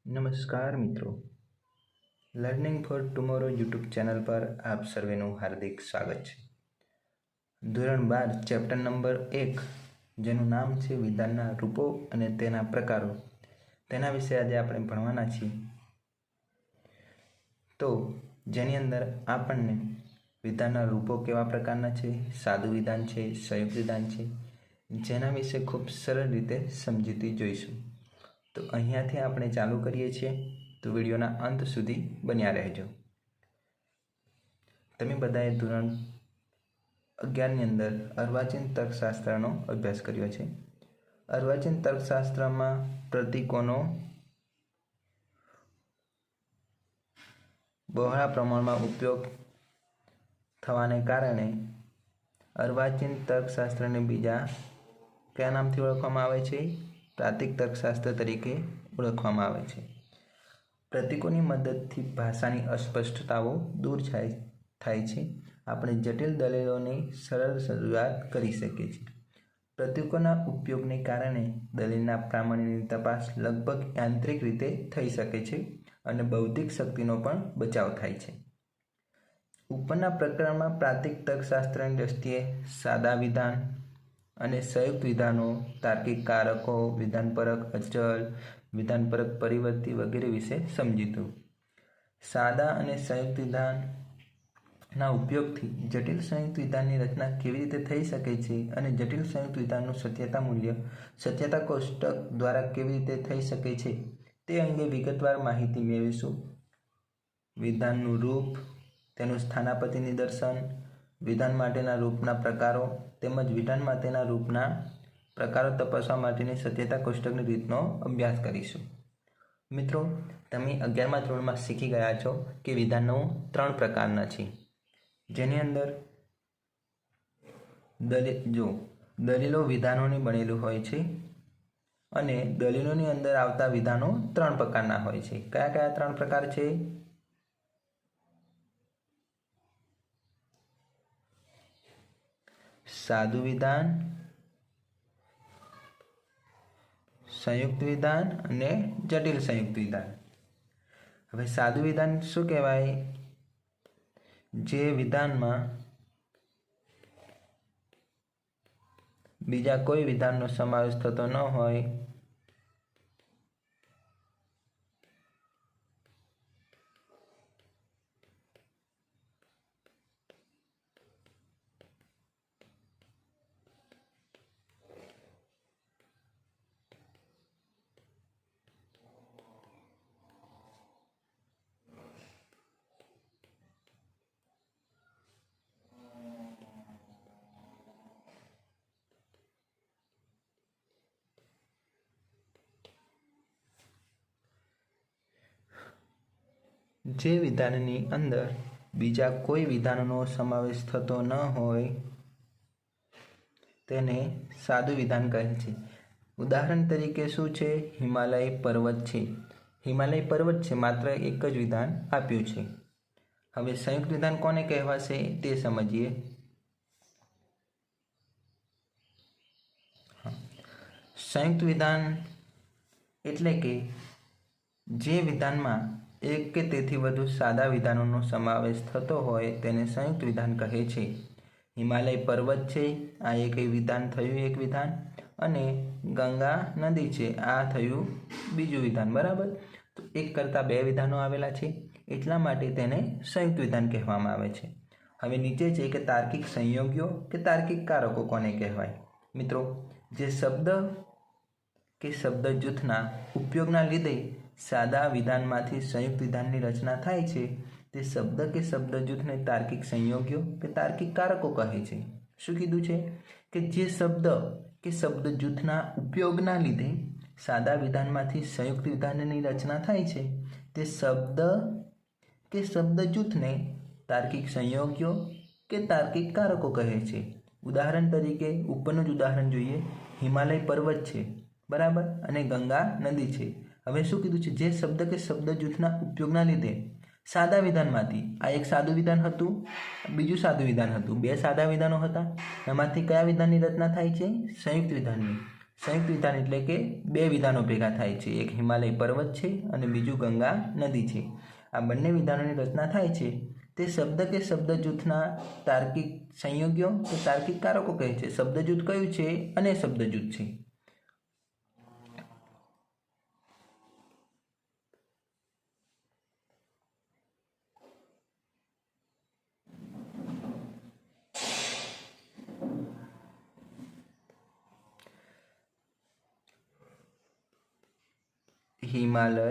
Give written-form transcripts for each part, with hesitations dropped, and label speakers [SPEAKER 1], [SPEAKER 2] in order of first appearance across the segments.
[SPEAKER 1] નમસ્કાર મિત્રો, learning four tomorrow YouTube channel પર આપ સર્વેનું હાર્દિક સ્વાગત છે. ધોરણ 12 ચેપ્ટર નંબર 1 જેનું નામ છે વિધાનના રૂપો અને તેના પ્રકારો, તેના વિશે આજે આપણે ભણવાના છીએ. તો જેની અંદર આપણને વિધાનના રૂપો કેવા પ્રકારના છે, સાદું વિધાન છે, સંયુક્ત વિધાન છે, જેના વિશે ખૂબ સરળ રીતે સમજીતી જોઈશું. તો અહીંયાથી આપણે ચાલુ કરીએ છીએ, તો વિડીયોના અંત સુધી બન્યા રહેજો. તમે બધાએ ધોરણ 11ની અંદર અર્વાચીન તર્કશાસ્ત્રનો અભ્યાસ કર્યો છે. અર્વાચીન તર્કશાસ્ત્રમાં પ્રતીકોનો બહોળા પ્રમાણમાં ઉપયોગ થવાને કારણે અર્વાચીન તર્કશાસ્ત્રને બીજા કયા નામથી ઓળખવામાં આવે છે? પ્રાતિક તર્કશાસ્ત્ર તરીકે ઓળખવામાં આવે છે. પ્રતીકોની મદદથી ભાષાની અસ્પષ્ટતાઓ દૂર થાય છે. આપણે જટિલ દલીલોની સરળ રજૂઆત કરી શકીએ છીએ. પ્રતીકોના ઉપયોગને કારણે દલીલના પ્રામાણ્યની તપાસ લગભગ યાંત્રિક રીતે થઈ શકે છે અને બૌદ્ધિક શક્તિનો પણ બચાવ થાય છે. ઉપરના પ્રકરણમાં પ્રાતિક તર્કશાસ્ત્રની દ્રષ્ટિએ સાદા વિધાન અને સંયુક્ત વિધાનો, તાર્કિક કારકો, વિધાનપરક અચળ, વિધાનપરક પરિવર્તી વગેરે વિશે સમજીશું. સાદા અને સંયુક્ત વિધાનના ઉપયોગથી જટિલ સંયુક્ત વિધાનની રચના કેવી રીતે થઈ શકે છે અને જટિલ સંયુક્ત વિધાનનું સત્યતા મૂલ્ય સત્યતા કોષ્ટક દ્વારા કેવી રીતે થઈ શકે છે તે અંગે વિગતવાર માહિતી મેળવીશું. વિધાનનું રૂપ, તેનું સ્થાનાપતિ નિદર્શન, વિધાન માટેના રૂપના પ્રકારો તેમજ વિધાન માટેના રૂપના પ્રકારો તપાસવા માટેની સત્યતા કોષ્ટકની રીતનો અભ્યાસ કરીશું. મિત્રો, તમે 11મા ધોરણમાં શીખી ગયા છો કે વિધાનો 3 પ્રકારના છે, જેની અંદર દલીલો વિધાનોની બનેલું હોય છે અને દલીલોની અંદર આવતા વિધાનો 3 પ્રકારના હોય છે. કયા કયા 3 પ્રકાર છે? સાદું વિધાન, સંયુક્ત વિધાન અને જટિલ સંયુક્ત વિધાન. હવે સાદું વિધાન શું કહેવાય? જે વિધાનમાં બીજા કોઈ વિધાનનો સમાવેશ થતો ન હોય જે વિધાનની અંદર બીજા કોઈ વિધાનનો સમાવેશ થતો ન હોય તેને સાદું વિધાન કહે છે. ઉદાહરણ તરીકે શું છે? હિમાલય પર્વત છે. હિમાલય પર્વત છે, માત્ર એક જ વિધાન આપ્યું છે. હવે સંયુક્ત વિધાન કોને કહેવાશે તે સમજીએ. સંયુક્ત વિધાન એટલે કે જે વિધાનમાં એક કે તેથી વધુ સાદા વિધાનોનો સમાવેશ થતો હોય તેને સંયુક્ત વિધાન કહે છે. હિમાલય પર્વત છે, આ એક વિધાન થયું, એક વિધાન, અને ગંગા નદી છે, આ થયું બીજું વિધાન. બરાબર? તો એક કરતાં 2 વિધાનો આવેલા છે, એટલા માટે તેને સંયુક્ત વિધાન કહેવામાં આવે છે. હવે નીચે છે કે તાર્કિક સંયોગીઓ કે તાર્કિક કારકો કોને કહેવાય? મિત્રો, જે શબ્દ કે શબ્દ જૂથના ઉપયોગના લીધે સાદા વિધાનમાંથી સંયુક્ત વિધાનની રચના થાય છે તે શબ્દ કે શબ્દ જૂથને તાર્કિક સંયોગીઓ કે તાર્કિક કારકો કહે છે. શું કીધું છે? કે જે શબ્દ કે શબ્દ જૂથના ઉપયોગના લીધે સાદા વિધાનમાંથી સંયુક્ત વિધાનની રચના થાય છે તે શબ્દ કે શબ્દ જૂથને તાર્કિક સંયોગીઓ કે તાર્કિક કારકો કહે છે. ઉદાહરણ તરીકે ઉપરનું જ ઉદાહરણ જોઈએ. હિમાલય પર્વત છે, બરાબર, અને ગંગા નદી છે. હવે શું કીધું છે? જે શબ્દ કે શબ્દ જૂથના ઉપયોગના લીધે સાદા વિધાનમાંથી, આ એક સાદું વિધાન હતું, બીજું સાદું વિધાન હતું, 2 સાદા વિધાનો હતા, એમાંથી કયા વિધાનની રચના થાય છે? સંયુક્ત વિધાનની. સંયુક્ત વિધાન એટલે કે બે વિધાનો ભેગા થાય છે. એક હિમાલય પર્વત છે અને બીજું ગંગા નદી છે. આ બંને વિધાનોની રચના થાય છે તે શબ્દ કે શબ્દ જૂથના તાર્કિક સંયોગીઓ કે તાર્કિક કારકો કહે છે. શબ્દ જૂથ કયું છે? અને શબ્દ જૂથ છે. હિમાલય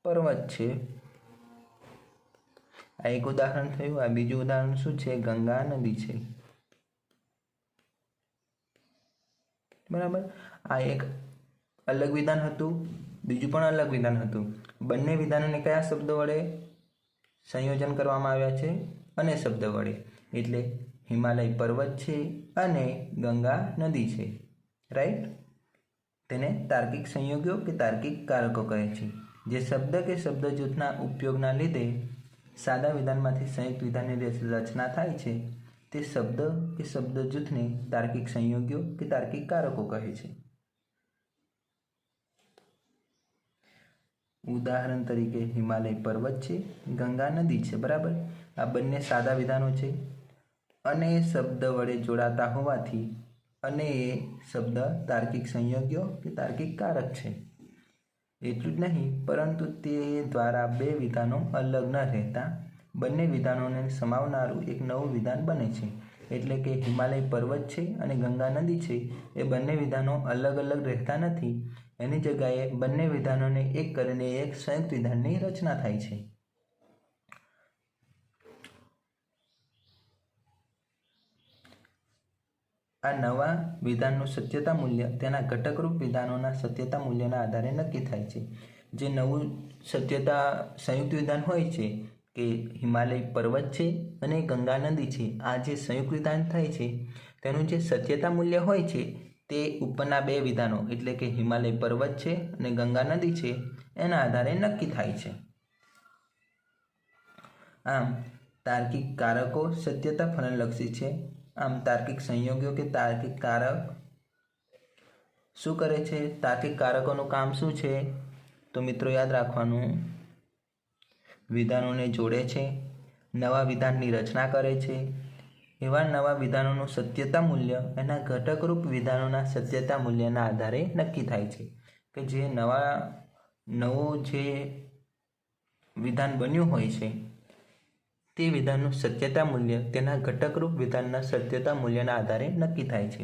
[SPEAKER 1] પર્વત છે. આ એક ઉદાહરણ થયું. આ બીજું ઉદાહરણ શું છે? ગંગા નદી છે. બરાબર. આ એક અલગ વિધાન હતું, બીજું પણ અલગ વિધાન હતું. બંને વિધાનોને કયા શબ્દ વડે સંયોજન કરવામાં આવ્યા છે? અને શબ્દ વડે. એટલે હિમાલય પર્વત છે અને ગંગા નદી છે. રાઈટ. તેને તાર્કિક સંયોગીઓ કે તાર્કિક કારકો કહે છે. જે શબ્દ કે શબ્દ જૂથના ઉપયોગના લીધે સાદા વિધાનમાંથી સંયુક્ત વિધાનની રચના થાય છે તે શબ્દ કે શબ્દ જૂથને તાર્કિક સંયોગીઓ કે તાર્કિક કારકો કહે છે. ઉદાહરણ તરીકે હિમાલય પર્વત છે, ગંગા નદી છે. બરાબર. આ બંને સાદા વિધાનો છે અને શબ્દ વડે જોડાતા હોવાથી અને એ શબ્દ તાર્કિક સંયોગીઓ કે તાર્કિક કારક છે. એટલું જ નહીં, પરંતુ તે દ્વારા બે વિધાનો અલગ ન રહેતા બંને વિધાનોને સમાવનારું એક નવું વિધાન બને છે. એટલે કે હિમાલય પર્વત છે અને ગંગા નદી છે એ બંને વિધાનો અલગ અલગ રહેતા નથી. એની જગ્યાએ બંને વિધાનોને એક કરીને એક સંયુક્ત વિધાનની રચના થાય છે. આ નવા વિધાનનું સત્યતા મૂલ્ય તેના ઘટકરૂપ વિધાનોના સત્યતા મૂલ્યના આધારે નક્કી થાય છે. જે નવું સત્યતા સંયુક્ત વિધાન હોય છે કે હિમાલય પર્વત છે અને ગંગા નદી છે, આ જે સંયુક્ત વિધાન થાય છે તેનું જે સત્યતા મૂલ્ય હોય છે તે ઉપરના બે વિધાનો એટલે કે હિમાલય પર્વત છે અને ગંગા નદી છે એના આધારે નક્કી થાય છે. આમ તાર્કિક કારકો સત્યતા ફલનલક્ષી છે. આમ તાર્કિક સંયોગીઓ કે તાર્કિક કારક શું કરે છે? તાર્કિક કારકોનું કામ શું છે? તો મિત્રો યાદ રાખવાનું, વિધાનોને જોડે છે, નવા વિધાનની રચના કરે છે. એવા નવા વિધાનોનું સત્યતા મૂલ્ય એના ઘટકરૂપ વિધાનોના સત્યતા મૂલ્યના આધારે નક્કી થાય છે. કે જે નવું જે વિધાન બન્યું હોય છે તે વિધાનનું સત્યતા મૂલ્ય તેના ઘટકરૂપ વિધાનના સત્યતા મૂલ્યના આધારે નક્કી થાય છે.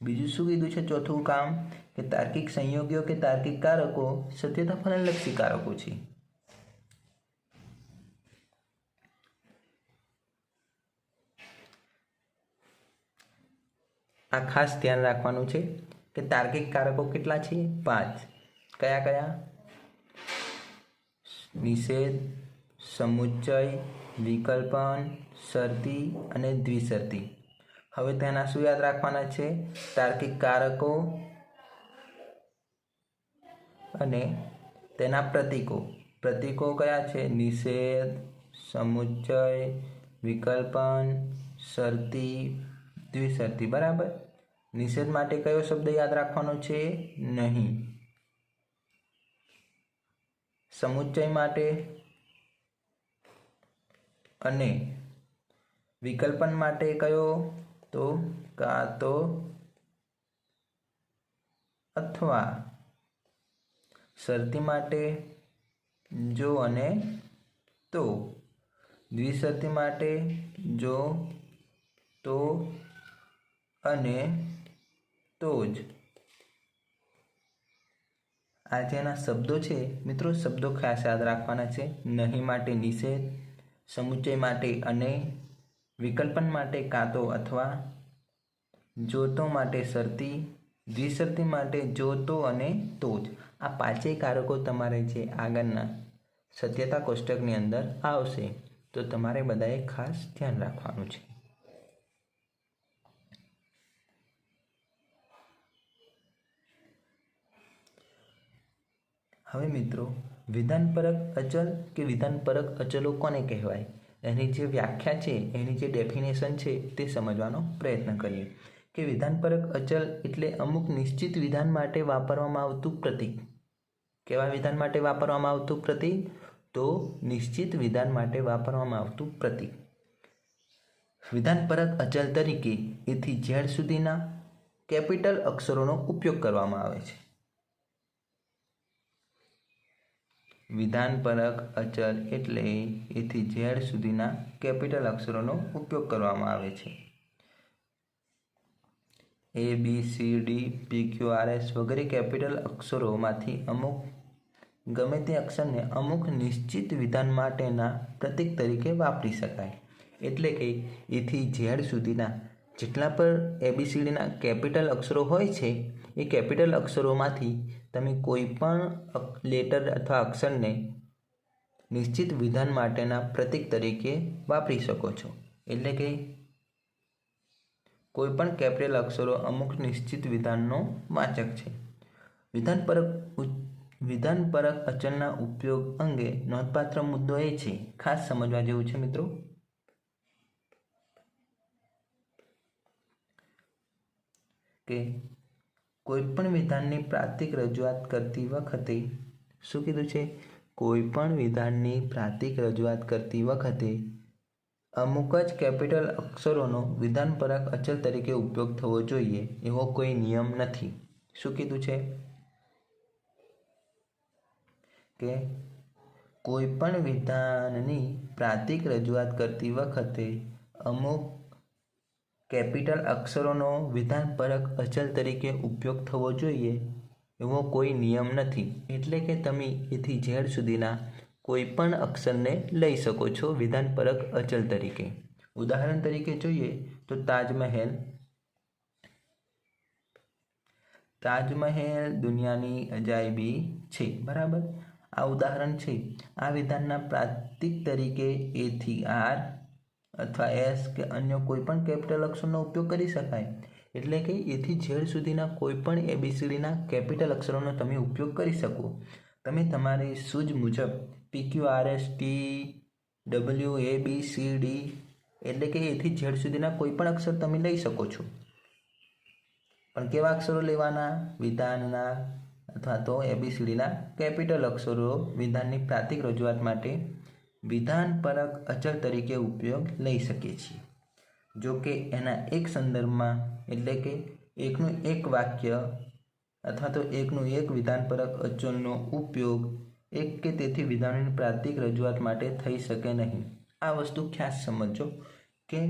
[SPEAKER 1] બીજું શું કીધું છે? ચોથું કામ કે તાર્કિક સંયોગીઓ કે તાર્કિક કારકો સત્યતા ફલનલક્ષી કારકો છે. આ ખાસ ધ્યાન રાખવાનું છે કે તાર્કિક કારકો કેટલા છે? 5. કયા કયા? નિષેધ, સમુચ્ચય, વિકલ્પન, શરતી અને દ્વિશરતી. હવે તેના શું યાદ રાખવાના છે? તાર્કિક કારકો અને તેના પ્રતીકો. પ્રતીકો કયા છે? નિષેધ, સમુચ્ચય, વિકલ્પન, શરતી, દ્વિશરતી. બરાબર. નિષેધ માટે કયો શબ્દ યાદ રાખવાનો છે? નહીં. સમુચ્ચય માટે અને વિકલ્પન માટે કયો? તો કાં તો અથવા. શરતી માટે જો અને તો. દ્વિશરતી માટે જો, તો અને તો જ. આ જેના શબ્દો છે મિત્રો, શબ્દો ખાસ યાદ રાખવાના છે. નહીં માટે નિષેધ, સમુચ્ચય માટે અને, વિકલ્પન માટે કાં તો અથવા, જો તો માટે શરતી, દ્વિશરતી માટે જો તો અને તો જ. આ પાંચેય કારકો તમારે જે આગળના સત્યતા કોષ્ટકની અંદર આવશે તો તમારે બધાએ ખાસ ધ્યાન રાખવાનું છે. હવે મિત્રો, વિધાનપરક અચલ કે વિધાનપરક અચલો કોને કહેવાય? એની જે વ્યાખ્યા છે, એની જે ડેફિનેશન છે તે સમજવાનો પ્રયત્ન કરીએ. કે વિધાનપરક અચલ એટલે અમુક નિશ્ચિત વિધાન માટે વાપરવામાં આવતું પ્રતીક. કેવા વિધાન માટે વાપરવામાં આવતું પ્રતીક? તો નિશ્ચિત વિધાન માટે વાપરવામાં આવતું પ્રતીક. વિધાનપરક અચલ તરીકે A થી Z સુધીના કેપિટલ અક્ષરોનો ઉપયોગ કરવામાં આવે છે. વિધાનપરક અચલ એટલે A થી Z સુધીના કેપિટલ અક્ષરોનો ઉપયોગ કરવામાં આવે છે. A, B, C, D, P, Q, R, S વગેરે કેપિટલ અક્ષરોમાંથી અમુક ગમે તે અક્ષરને અમુક નિશ્ચિત વિધાન માટેના પ્રતીક તરીકે વાપરી શકાય. એટલે કે A થી Z સુધીના જેટલા પણ ABCDના કેપિટલ અક્ષરો હોય છે એ કેપિટલ અક્ષરોમાંથી તમે કોઈ પણ લેટર અથવા અક્ષરને નિશ્ચિત વિધાન માટેના પ્રતીક તરીકે વાપરી શકો છો. એટલે કે કોઈ પણ કેપિટલ અક્ષરો અમુક નિશ્ચિત વિધાનનો વાચક છે. વિધાનપરક અચલના ઉપયોગ અંગે નોંધપાત્ર મુદ્દો એ છે, ખાસ સમજવા જેવું છે મિત્રો, કે કોઈ પણ વિધાનની પ્રાતિક રજૂઆત કરતી વખતે શું કીધું છે? કોઈ પણ વિધાનની પ્રાતિક રજૂઆત કરતી વખતે અમુક જ કેપિટલ અક્ષરોનો વિધાનપરક અચલ તરીકે ઉપયોગ થવો જોઈએ એવો કોઈ નિયમ નથી. શું કીધું છે? કે કોઈ પણ વિધાનની પ્રાતિક રજૂઆત કરતી વખતે અમુક કેપિટલ અક્ષરોનો વિધાનપરક અચલ તરીકે ઉપયોગ થવો જોઈએ એવો કોઈ નિયમ નથી. એટલે કે તમે A થી Z સુધીના કોઈ પણ અક્ષરને લઈ શકો છો વિધાનપરક અચલ તરીકે. ઉદાહરણ તરીકે જોઈએ તો તાજમહેલ દુનિયાની અજાયબી છે. બરાબર, આ ઉદાહરણ છે. આ વિધાનના પ્રતીક તરીકે A થી R અથવા S કે અન્ય કોઈ પણ કેપિટલ અક્ષરનો ઉપયોગ કરી શકાય. એટલે કે A થી Z સુધીના કોઈ પણ ABCDના કેપિટલ અક્ષરોનો તમે ઉપયોગ કરી શકો. તમે તમારી સૂઝ મુજબ PQRST WABCD એટલે કે A થી Z સુધીના કોઈ પણ અક્ષર તમે લઈ શકો છો. પણ કેવા અક્ષરો લેવાના? વિધાનના અથવા તો ABCDના કેપિટલ અક્ષરો વિધાનની પ્રાતિક રજૂઆત માટે વિધાનપરક અચલ તરીકે ઉપયોગ લઈ શકીએ છીએ. જો કે એના એક સંદર્ભમાં એટલે કે એકનું એક વાક્ય અથવા તો એકનું એક વિધાનપરક અચલનો ઉપયોગ એક કે તેથી વિધાનોની પ્રાતિક રજૂઆત માટે થઈ શકે નહીં. આ વસ્તુ ખાસ સમજો કે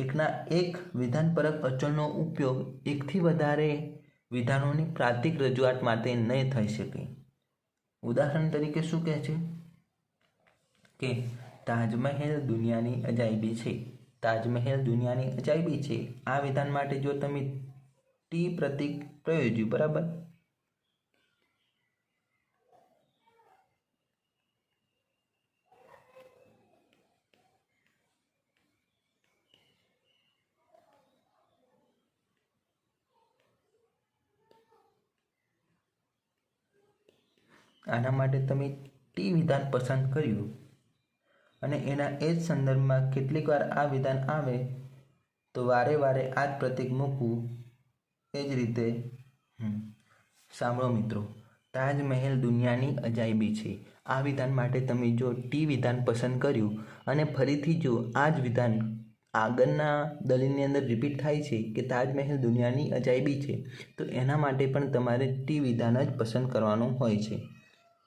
[SPEAKER 1] એકના એક વિધાનપરક અચલનો ઉપયોગ એકથી વધારે વિધાનોની પ્રાતિક રજૂઆત માટે નહીં થઈ શકે. ઉદાહરણ તરીકે શું કહે છે કે તાજમહેલ દુનિયાની અજાયબી છે. તાજમહેલ દુનિયાની અજાયબી છે. આ વિધાન માટે જો તમે ટી પ્રતીક પ્રયોજ્યું, બરાબર, આના માટે તમે ટી વિધાન પસંદ કર્યું અને એના એ જ સંદર્ભમાં કેટલીક વાર આ વિધાન આવે તો વારે વારે આ જ પ્રતીક મૂકવું. એ જ રીતે સાંભળો મિત્રો, તાજમહેલ દુનિયાની અજાયબી છે. આ વિધાન માટે તમે જો ટી વિધાન પસંદ કર્યું અને ફરીથી જો આ જ વિધાન આગળના દલીલની અંદર રિપીટ થાય છે કે તાજમહેલ દુનિયાની અજાયબી છે, તો એના માટે પણ તમારે ટી વિધાન જ પસંદ કરવાનું હોય છે.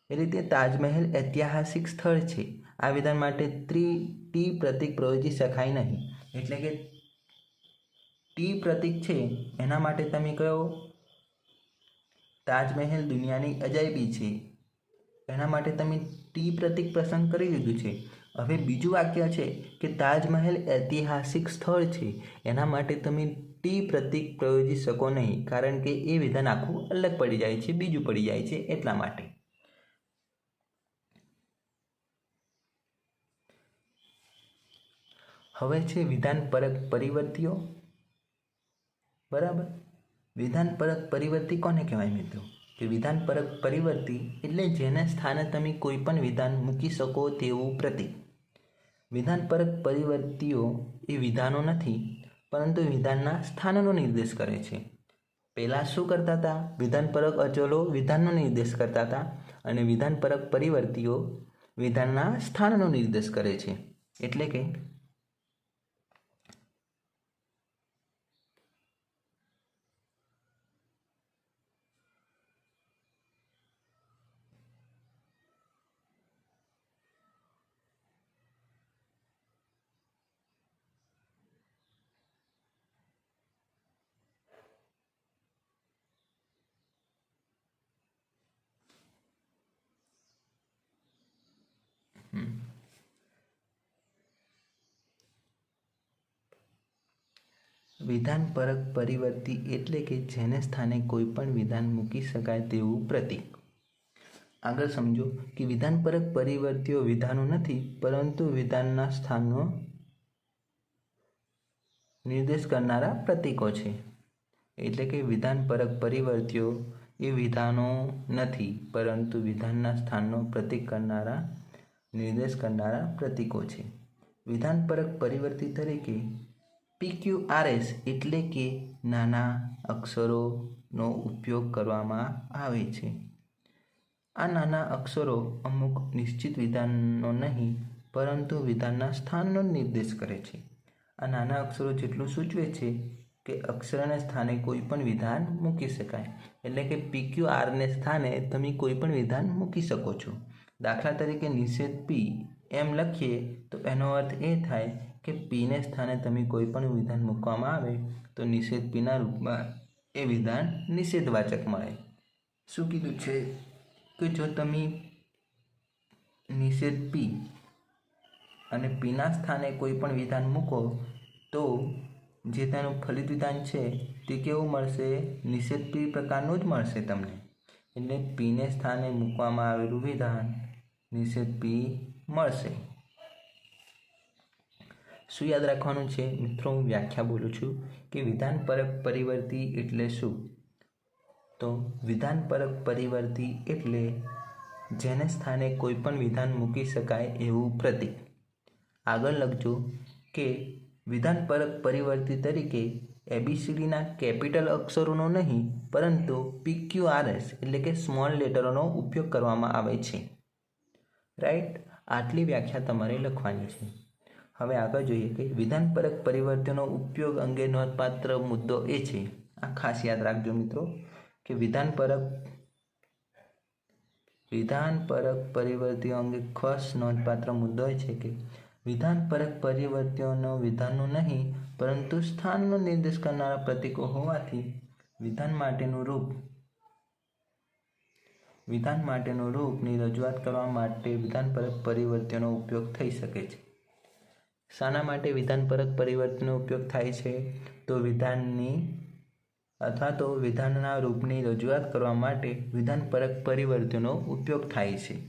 [SPEAKER 1] એ રીતે તાજમહેલ ઐતિહાસિક સ્થળ છે. આ વિધાન માટે ટી પ્રતીક પ્રયોજી શકાય નહીં. એટલે કે ટી પ્રતીક છે એના માટે તમે કહો તાજમહેલ દુનિયાની અજાયબી છે, એના માટે તમે ટી પ્રતીક પસંદ કરી લીધું છે. હવે બીજું વાક્ય છે કે તાજમહેલ ઐતિહાસિક સ્થળ છે, એના માટે તમે ટી પ્રતીક પ્રયોજી શકો નહીં, કારણ કે એ વિધાન આખું અલગ પડી જાય છે, બીજું પડી જાય છે. એટલા માટે હવે છે વિધાનપરક પરિવર્તીઓ. બરાબર, વિધાનપરક પરિવર્તી કોને કહેવાય મિત્રો? કે વિધાનપરક પરિવર્તી એટલે જેના સ્થાને તમે કોઈ પણ વિધાન મૂકી શકો તેવું પ્રતીક. વિધાનપરક પરિવર્તીઓ એ વિધાનો નથી, પરંતુ વિધાનના સ્થાનનો નિર્દેશ કરે છે. પહેલાં શું કરતા હતા? વિધાનપરક અચલો વિધાનનો નિર્દેશ કરતા હતા અને વિધાનપરક પરિવર્તીઓ વિધાનના સ્થાનનો નિર્દેશ કરે છે. એટલે કે વિધાનપરક પરિવર્તી એટલે કે જેને સ્થાને કોઈ પણ વિધાન મૂકી શકાય તેવું પ્રતીક. આગળ સમજો કે વિધાનપરક પરિવર્તીઓ વિધાનો નથી પરંતુ વિધાનના સ્થાનનો નિર્દેશ કરનારા પ્રતીકો છે. એટલે કે વિધાનપરક પરિવર્તીઓ એ વિધાનો નથી પરંતુ વિધાનના સ્થાનનો પ્રતીક કરનારા નિર્દેશ કરનારા પ્રતીકો છે. વિધાનપરક પરિવર્તી તરીકે PQRS એટલે કે નાના અક્ષરોનો ઉપયોગ કરવામાં આવે છે. આ નાના અક્ષરો અમુક નિશ્ચિત વિધાનનો નહીં પરંતુ વિધાનના સ્થાનનો નિર્દેશ કરે છે. આ નાના અક્ષરો જેટલું સૂચવે છે કે અક્ષરના સ્થાને કોઈ પણ વિધાન મૂકી શકાય. એટલે કે PQRને સ્થાને તમે કોઈ પણ વિધાન મૂકી શકો છો. દાખલા તરીકે નિષેધ P એમ લખીએ તો એનો અર્થ એ થાય કે પીને સ્થાને તમે કોઈ પણ વિધાન મૂકવામાં આવે તો નિષેધ પીના રૂપમાં એ વિધાન નિષેધવાચક મળે. શું કીધું છે કે જો તમે નિષેધ પી અને પીના સ્થાને કોઈ પણ વિધાન મૂકો તો જે તેનું ફલિત વિધાન છે તે કેવું મળશે? નિષેધ પી પ્રકારનું જ મળશે તમને. એટલે પીને સ્થાને મૂકવામાં આવેલું વિધાન નિષેધ પી મળશે. શું યાદ રાખવાનું છે મિત્રો? હું વ્યાખ્યા બોલું છું કે વિધાનપરક પરિવર્તી એટલે શું? તો વિધાનપરક પરિવર્તી એટલે જેને સ્થાને કોઈ પણ વિધાન મૂકી શકાય એવું પ્રતીક. આગળ લખજો કે વિધાનપરક પરિવર્તી તરીકે ABCDના કેપિટલ અક્ષરોનો નહીં પરંતુ PQRS એટલે કે સ્મોલ લેટરોનો ઉપયોગ કરવામાં આવે છે. રાઈટ? આટલી વ્યાખ્યા તમારે લખવાની છે. હવે આગળ જોઈએ કે વિધાનપરક પરિવર્તનનો ઉપયોગ અંગે નોંધપાત્ર મુદ્દો એ છે, આ ખાસ યાદ રાખજો મિત્રો, કે વિધાનપરક પરિવર્તીઓ અંગે ખાસ નોંધપાત્ર મુદ્દો એ છે કે વિધાનપરક પરિવર્તીઓનો વિધાનનો નહીં પરંતુ સ્થાનનો નિર્દેશ કરનારા પ્રતીકો હોવાથી વિધાન માટેનું રૂપની રજૂઆત કરવા માટે વિધાનપરક પરિવર્તીઓનો ઉપયોગ થઈ શકે છે. શાના માટે વિધાનપરક પરિવર્તનનો ઉપયોગ થાય છે? તો વિધાનના રૂપની રજૂઆત કરવા માટે વિધાનપરક પરિવર્તનનો ઉપયોગ થાય છે.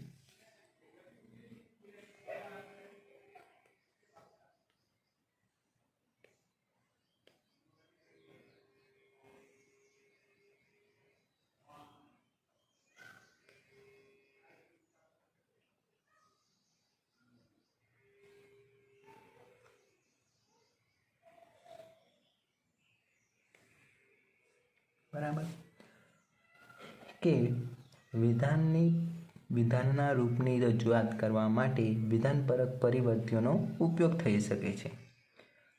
[SPEAKER 1] બરાબર? કે વિધાનના રૂપની રજૂઆત કરવા માટે વિધાનપરક પરિવર્તીઓનો ઉપયોગ થઈ શકે છે.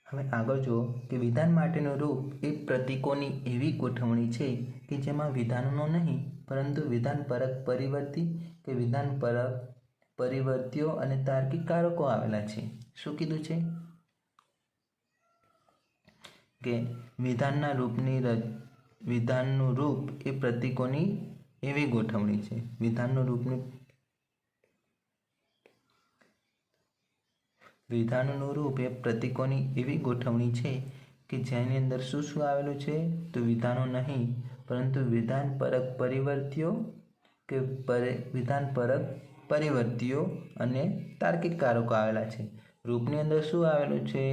[SPEAKER 1] હવે આગળ જુઓ કે વિધાન માટેનું રૂપ એ પ્રતીકોની એવી ગોઠવણી છે કે જેમાં વિધાનનો નહીં પરંતુ વિધાનપરક પરિવર્તી કે વિધાનપરક પરિવર્તીઓ અને તાર્કિક કારકો આવેલા છે. શું કીધું છે? કે વિધાનનું રૂપ એ પ્રતીકોની એવી ગોઠવણી છે. વિધાનનું રૂપ એ પ્રતીકોની એવી ગોઠવણી છે કે જેની અંદર શું આવેલું છે? તો વિધાનો નહીં પરંતુ વિધાનપરક પરિવર્તીઓ કે વિધાનપરક પરિવર્તીઓ અને તાર્કિક કારકો આવેલા છે. રૂપની અંદર શું આવેલું છે?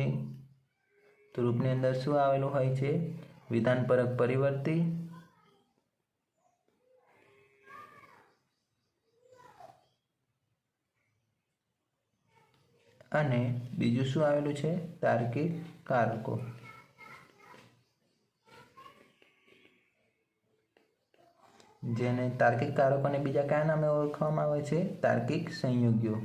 [SPEAKER 1] તો રૂપની અંદર શું આવેલું હોય છે? વિધાનપરક પરિવર્તી અને બીજું શું આવેલું છે? તાર્કિક કારકો. જેને તાર્કિક કારકોને બીજા કયા નામે ઓળખવામાં આવે છે? તાર્કિક સંયોગીઓ.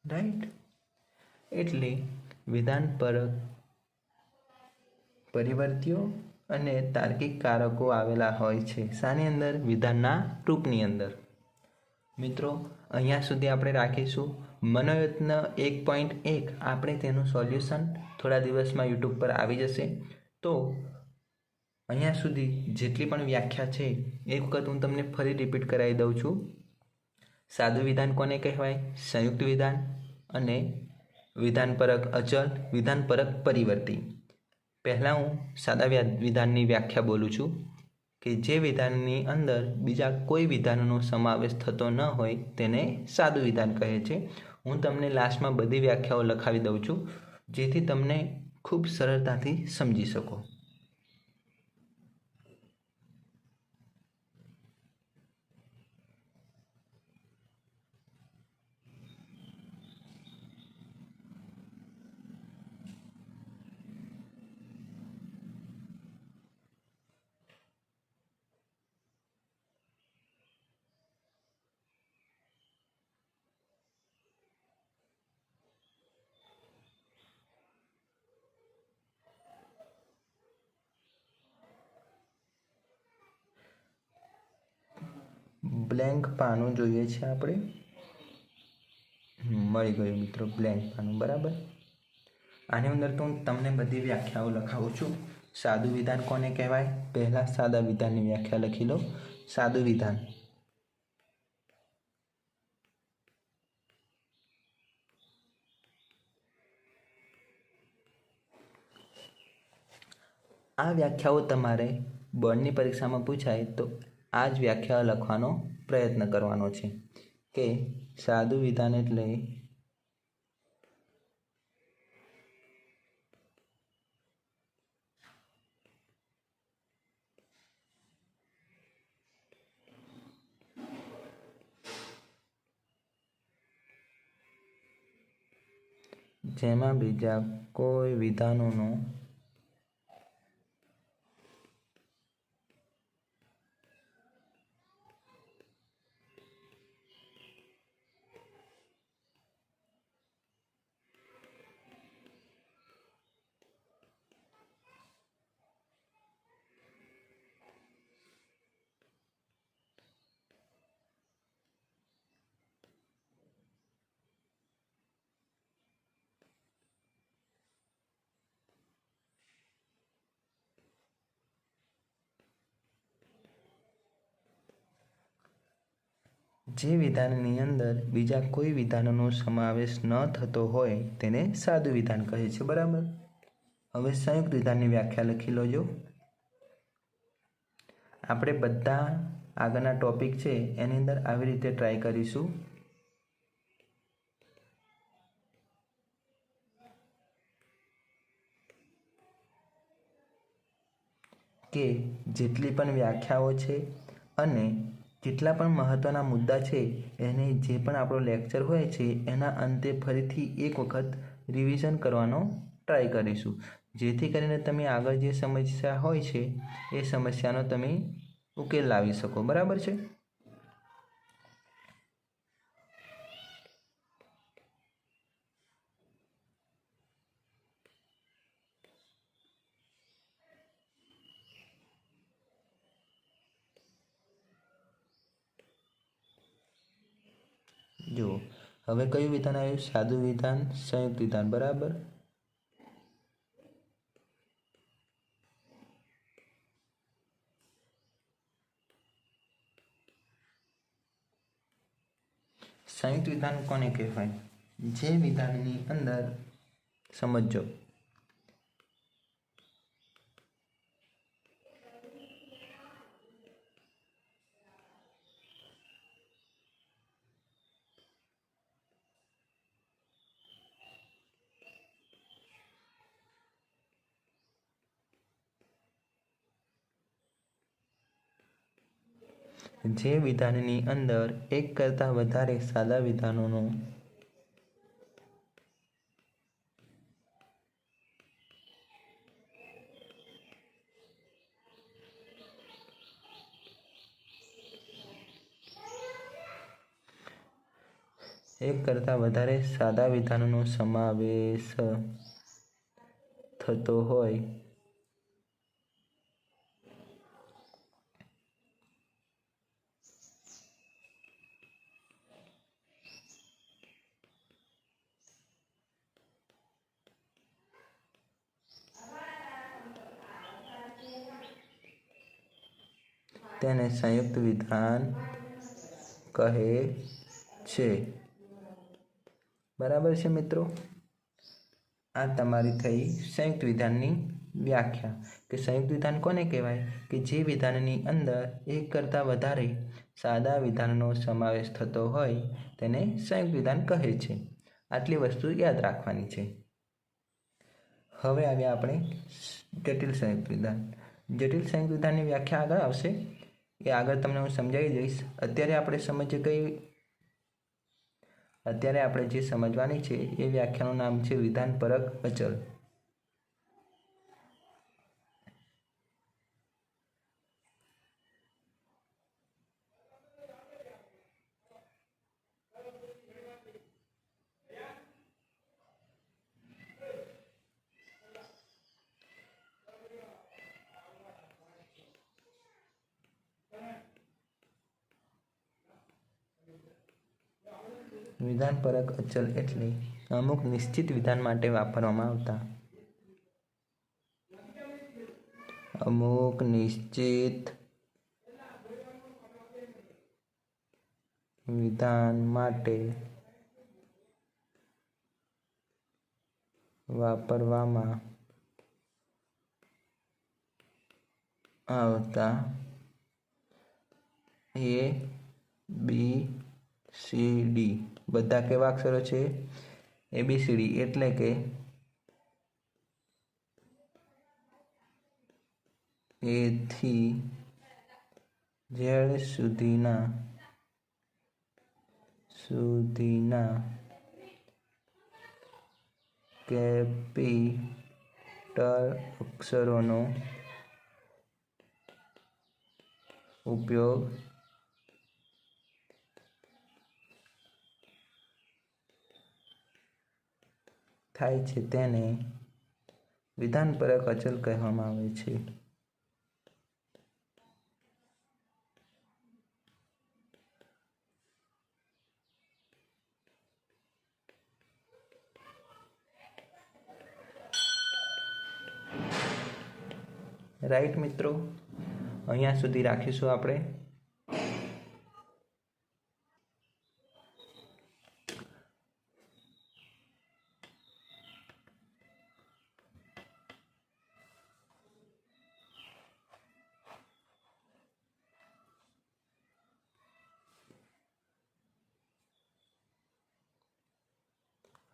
[SPEAKER 1] રાઈટ. એટલે વિધાનપરક પરિવર્તીઓ અને તાર્કિક કારકો આવેલા હોય છે. શાની અંદર? વિધાનના રૂપની અંદર. મિત્રો, અહીંયા સુધી આપણે રાખીશું. મનોયત્ન 1.1 આપણે તેનું સોલ્યુશન થોડા દિવસમાં યુટ્યુબ પર આવી જશે. તો અહીંયા સુધી જેટલી પણ વ્યાખ્યા છે એ વખત હું તમને ફરી રિપીટ કરાવી દઉં છું. સાદું વિધાન કોને કહેવાય? સંયુક્ત વિધાન અને વિધાનપરક અચલ, વિધાનપરક પરિવર્તી. પહેલાં હું સાદા વિધાનની વ્યાખ્યા બોલું છું કે જે વિધાનની અંદર બીજા કોઈ વિધાનનો સમાવેશ થતો ન હોય તેને સાદું વિધાન કહે છે. હું તમને લાસ્ટમાં બધી વ્યાખ્યાઓ લખાવી દઉં છું જેથી તમને ખૂબ સરળતાથી સમજી શકો. બ્લેન્ક પાનું જોઈએ છે આપણે. મળી ગયું મિત્રો બ્લેન્ક પાનું. બરાબર. આની અંદર તો હું તમને બધી વ્યાખ્યાઓ લખાવું છું. સાદું વિધાન કોને કહેવાય? પહેલાં સાદા વિધાનની વ્યાખ્યા લખી લો. સાદું વિધાન આ વ્યાખ્યાઓ તમારે બોર્ડની પરીક્ષામાં પૂછાય તો આ જ વ્યાખ્યા લખવાનો પ્રયત્ન કરવાનો છે કે સાદું વિધાન એટલે જેમાં બીજા કોઈ વિધાનોનો જે વિધાનની અંદર બીજા કોઈ વિધાનનો સમાવેશ ન થતો હોય તેને સાદું વિધાન કહે છે. બરાબર. હવે સંયુક્ત વિધાનની વ્યાખ્યા લખી લોજો. આપણે બધા આગળના ટોપિક છે એની અંદર આવી રીતે ટ્રાય કરીશું. કે જેટલી પણ વ્યાખ્યાઓ છે અને જેટલા પણ મહત્ત્વના મુદ્દા છે એને જે પણ આપણો લેક્ચર હોય છે એના અંતે ફરીથી એક વખત રિવિઝન કરવાનો ટ્રાય કરીશું જેથી કરીને તમે આગળ જે સમસ્યા હોય છે એ સમસ્યાનો તમે ઉકેલ લાવી શકો. બરાબર છે. જુઓ હવે કયું વિધાન આવ્યું? સાદું વિધાન, સંયુક્ત વિધાન. બરાબર. સંયુક્ત વિધાન કોને કહેવાય? જે વિધાનની અંદર સમજો જે વિધાનની અંદર એક કરતાં વધારે સાદા વિધાનોનો એક કરતાં વધારે સાદા વિધાનોનો સમાવેશ થતો હોય તેને સંયુક્ત વિધાન કહે છે। બરાબર છે મિત્રો, આ તમારી થઈ સંયુક્ત વિધાનની વ્યાખ્યા કે સંયુક્ત વિધાન કોને કહેવાય કે જે વિધાનની અંદર એક કરતાં વધારે સાદા વિધાનનો સમાવેશ થતો હોય તેને સંયુક્ત વિધાન કહે છે। આટલી વસ્તુ યાદ રાખવાની છે। હવે આવ્યા આપણે જટિલ સંયુક્ત વિધાન। જટિલ સંયુક્ત વિધાનની વ્યાખ્યા આગળ આવશે, એ આગળ તમને હું સમજાવી દઈશ। અત્યારે આપણે જે સમજવાની છે એ વ્યાખ્યાનું નામ છે વિધાનપરક અચલ। વિધાનપરક અચલ એટલે અમુક નિશ્ચિત વિધાન માટે વાપરવામાં આવતા ABCD બધા કેવા અક્ષરો છે? ABCD એટલે કે A થી Z સુધીના કેપિટલ અક્ષરોનો ઉપયોગ થાય છે તેને વિધાનપરક અચલ કહેવામાં આવે છે। રાઈટ મિત્રો, અહીંયા સુધી રાખીશું આપણે।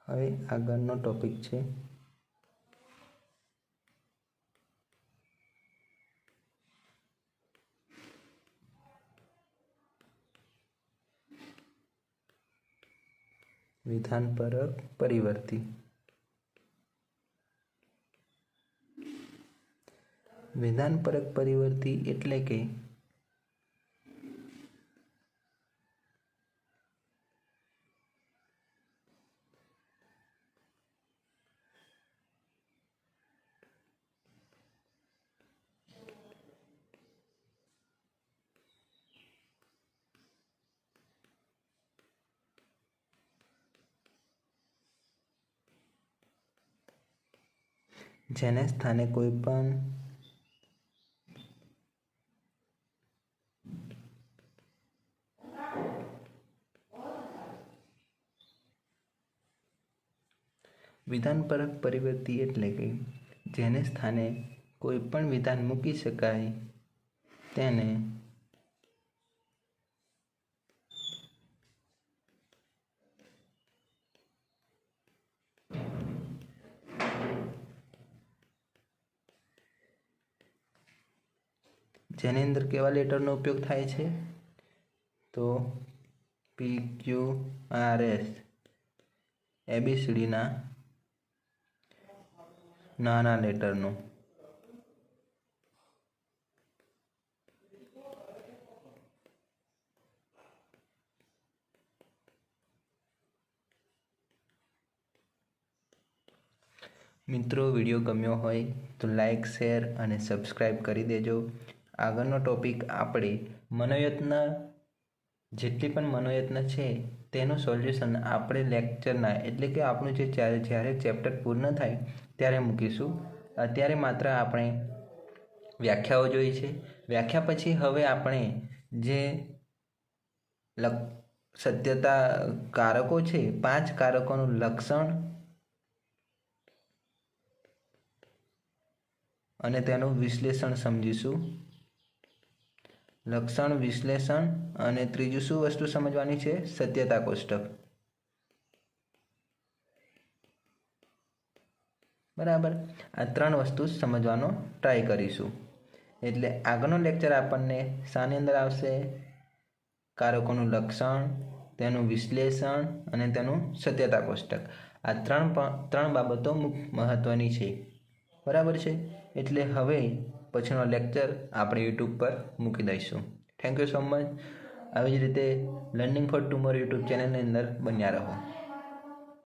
[SPEAKER 1] હવે આગળનો ટોપિક છે વિધાનપરક પરિવર્તી। વિધાનપરક પરિવર્તી એટલે કે જેને સ્થાને કોઈ પણ વિધાનપરક પરિવર્તી એટલે કે જેને સ્થાને કોઈ પણ વિધાન મૂકી શકાય તેને જેની અંદર કેવા લેટરનો ઉપયોગ થાય છે તો PQRS ABCDના નાના લેટરનો। મિત્રો, વિડીયો ગમ્યો હોય તો લાઈક, શેર અને સબસ્ક્રાઈબ કરી દેજો. આગળનો ટોપિક આપણે મનોયત્ન, જેટલી પણ મનોયત્ન છે તેનું સોલ્યુશન આપણે લેક્ચરના એટલે કે આપણું જે જ્યારે ચેપ્ટર પૂર્ણ થાય ત્યારે મૂકીશું. અત્યારે માત્ર આપણે વ્યાખ્યાઓ જોઈ છે. વ્યાખ્યા પછી હવે આપણે જે સત્યતા કારકો છે, 5 કારકોનું લક્ષણ અને તેનું વિશ્લેષણ સમજીશું. લક્ષણ, વિશ્લેષણ અને ત્રીજું શું વસ્તુ સમજવાની છે? સત્યતા કોષ્ટક. બરાબર, આ 3 વસ્તુ સમજવાનો ટ્રાય કરીશું. એટલે આગળનો લેક્ચર આપણને શાની અંદર આવશે? કારકોનું લક્ષણ, તેનું વિશ્લેષણ અને તેનું સત્યતા કોષ્ટક. આ ત્રણ બાબતો મહત્વની છે. બરાબર છે. એટલે હવે પછીનો લેક્ચર આપણે યુટ્યુબ પર મૂકી દઈશું. Thank you so much. આવી જ રીતે લર્નિંગ ફોર ટુમોરો યુટ્યુબ ચેનલની અંદર બન્યા રહો.